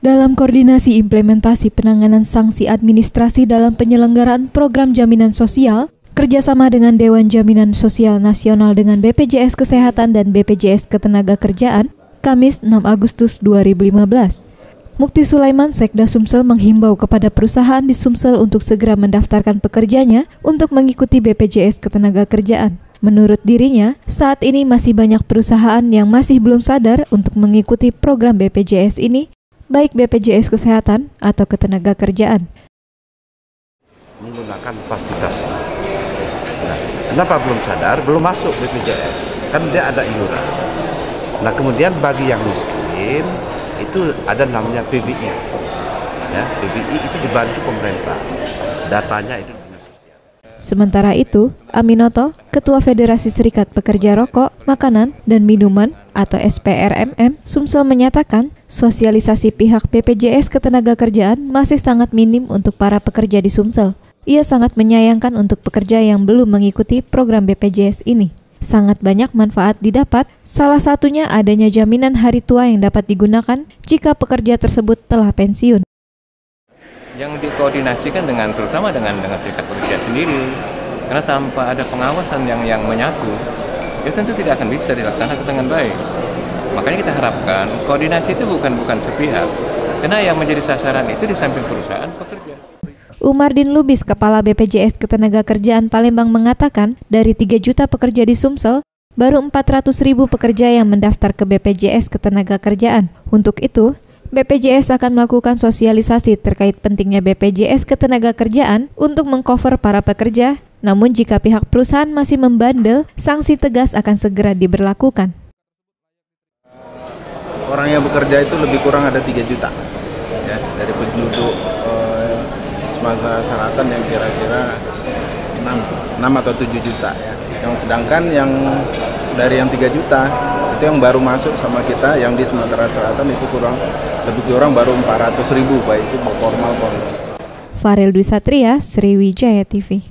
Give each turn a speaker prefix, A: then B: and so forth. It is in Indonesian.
A: Dalam koordinasi implementasi penanganan sanksi administrasi dalam penyelenggaraan program jaminan sosial, kerjasama dengan Dewan Jaminan Sosial Nasional dengan BPJS Kesehatan dan BPJS Ketenagakerjaan, Kamis 6 Agustus 2015. Mukti Sulaiman, Sekda Sumsel menghimbau kepada perusahaan di Sumsel untuk segera mendaftarkan pekerjanya untuk mengikuti BPJS Ketenagakerjaan. Menurut dirinya, saat ini masih banyak perusahaan yang masih belum sadar untuk mengikuti program BPJS ini, baik BPJS Kesehatan atau Ketenagakerjaan.
B: Menggunakan fasilitas. Nah, kenapa belum sadar? Belum masuk BPJS, kan dia ada iuran. Nah, kemudian bagi yang miskin itu ada namanya PBI. Ya, PBI itu dibantu pemerintah. Datanya itu.
A: Sementara itu, Aminoto, Ketua Federasi Serikat Pekerja Rokok, Makanan, dan Minuman atau SPRMM, Sumsel menyatakan sosialisasi pihak BPJS Ketenagakerjaan masih sangat minim untuk para pekerja di Sumsel. Ia sangat menyayangkan untuk pekerja yang belum mengikuti program BPJS ini. Sangat banyak manfaat didapat, salah satunya adanya jaminan hari tua yang dapat digunakan jika pekerja tersebut telah pensiun.
C: Yang dikoordinasikan terutama dengan serikat pekerja sendiri, karena tanpa ada pengawasan yang menyatu, ya tentu tidak akan bisa dilaksanakan dengan baik. Makanya kita harapkan koordinasi itu bukan sepihak, karena yang menjadi sasaran itu di samping perusahaan pekerja.
A: Umardin Lubis, Kepala BPJS Ketenagakerjaan Palembang mengatakan, dari 3 juta pekerja di Sumsel, baru 400.000 pekerja yang mendaftar ke BPJS Ketenagakerjaan. Untuk itu, BPJS akan melakukan sosialisasi terkait pentingnya BPJS Ketenagakerjaan untuk mengcover para pekerja, namun jika pihak perusahaan masih membandel, sanksi tegas akan segera diberlakukan.
D: Orang yang bekerja itu lebih kurang ada 3 juta ya, dari penduduk Sumatera Selatan yang kira-kira 6 atau 7 juta ya. Yang sedangkan yang dari yang 3 juta itu yang baru masuk sama kita yang di Sumatera Selatan itu lebih kurang baru 400.000, baik itu formal.
A: Farel Dwi Satria, Sriwijaya TV.